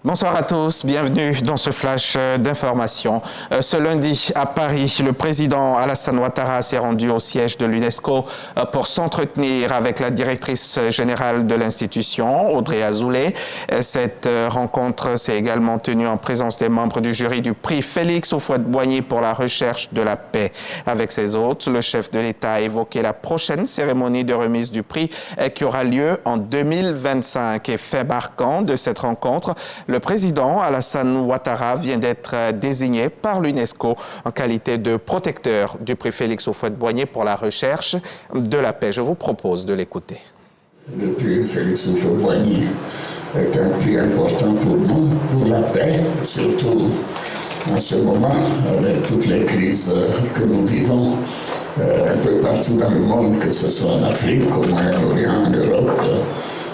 Bonsoir à tous, bienvenue dans ce flash d'information. Ce lundi, à Paris, le président Alassane Ouattara s'est rendu au siège de l'UNESCO pour s'entretenir avec la directrice générale de l'institution, Audrey Azoulay. Cette rencontre s'est également tenue en présence des membres du jury du prix Félix Houphouët-Boigny pour la recherche de la paix. Avec ses hôtes, le chef de l'État a évoqué la prochaine cérémonie de remise du prix qui aura lieu en 2025. Et fait marquant de cette rencontre, le président Alassane Ouattara vient d'être désigné par l'UNESCO en qualité de protecteur du prix Félix Houphouët-Boigny pour la recherche de la paix. Je vous propose de l'écouter. Le prix Félix Houphouët-Boigny est un prix important pour nous, pour la paix, surtout en ce moment, avec toutes les crises que nous vivons un peu partout dans le monde, que ce soit en Afrique, au Moyen-Orient, en Europe,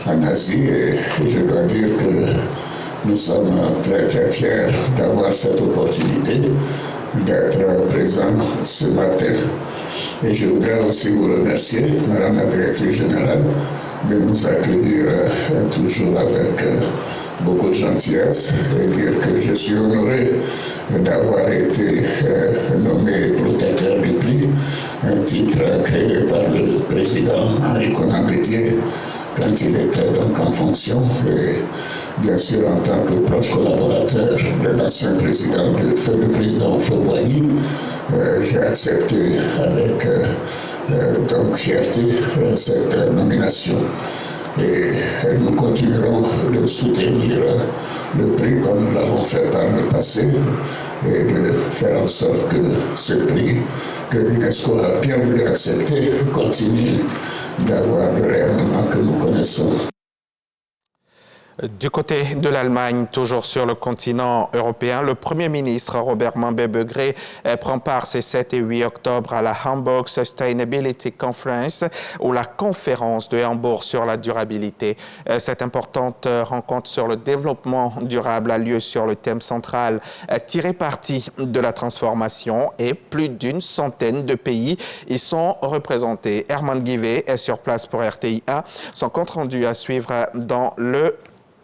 en Asie. Et je dois dire que nous sommes très fiers d'avoir cette opportunité d'être présents ce matin. Et je voudrais aussi vous remercier, Madame la Directrice Générale, de nous accueillir toujours avec beaucoup de gentillesse et dire que je suis honoré d'avoir été nommé protecteur du prix, un titre créé par le président Henri Konan Bédié quand il était donc en fonction, et bien sûr en tant que proche collaborateur de l'ancien président, le président Houphouët-Boigny, j'ai accepté avec donc fierté cette nomination. Et nous continuerons de soutenir le prix comme nous l'avons fait par le passé et de faire en sorte que ce prix que l'UNESCO a bien voulu accepter continue d'avoir le rayonnement que nous connaissons. Du côté de l'Allemagne, toujours sur le continent européen, le Premier ministre Robert Mambé-Begré prend part ces 7 et 8 octobre à la Hamburg Sustainability Conference ou la conférence de Hambourg sur la durabilité. Cette importante rencontre sur le développement durable a lieu sur le thème central tirer parti de la transformation et plus d'une centaine de pays y sont représentés. Herman Guivet est sur place pour RTI1. Son compte rendu à suivre dans le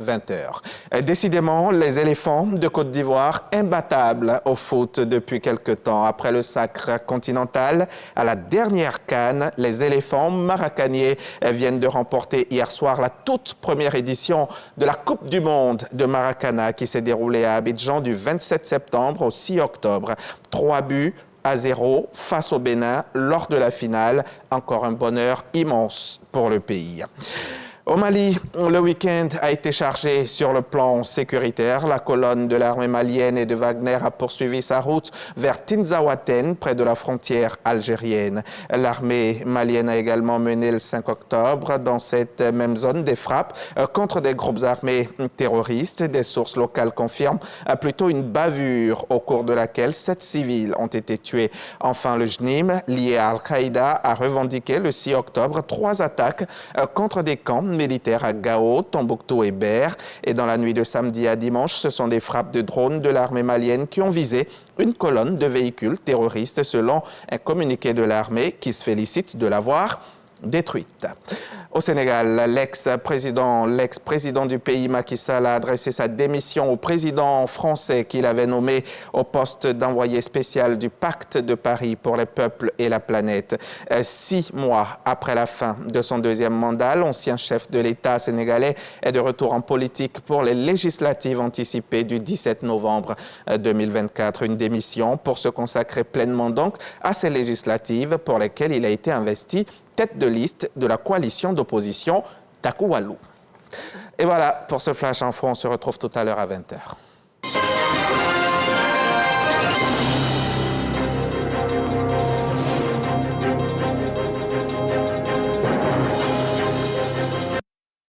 20h. Décidément, les éléphants de Côte d'Ivoire imbattables au foot depuis quelque temps. Après le sacre continental à la dernière CAN, les éléphants maracaniers viennent de remporter hier soir la toute première édition de la Coupe du Monde de Maracana qui s'est déroulée à Abidjan du 27 septembre au 6 octobre. 3-0 face au Bénin lors de la finale. Encore un bonheur immense pour le pays. Au Mali, le week-end a été chargé sur le plan sécuritaire. La colonne de l'armée malienne et de Wagner a poursuivi sa route vers Tinzaouaten, près de la frontière algérienne. L'armée malienne a également mené le 5 octobre dans cette même zone des frappes contre des groupes armés terroristes. Des sources locales confirment plutôt une bavure au cours de laquelle 7 civils ont été tués. Enfin, le JNIM, lié à Al-Qaïda, a revendiqué le 6 octobre 3 attaques contre des camps militaires à Gao, Tombouctou et Ber. Et dans la nuit de samedi à dimanche, ce sont des frappes de drones de l'armée malienne qui ont visé une colonne de véhicules terroristes selon un communiqué de l'armée qui se félicite de l'avoir détruite. Au Sénégal, l'ex-président du pays, Macky Sall, a adressé sa démission au président français qu'il avait nommé au poste d'envoyé spécial du Pacte de Paris pour les peuples et la planète. 6 mois après la fin de son deuxième mandat, l'ancien chef de l'État sénégalais est de retour en politique pour les législatives anticipées du 17 novembre 2024. Une démission pour se consacrer pleinement donc à ces législatives pour lesquelles il a été investi tête de liste de la coalition d'opposition Taku Wallu. Et voilà pour ce Flash Info, on se retrouve tout à l'heure à 20h.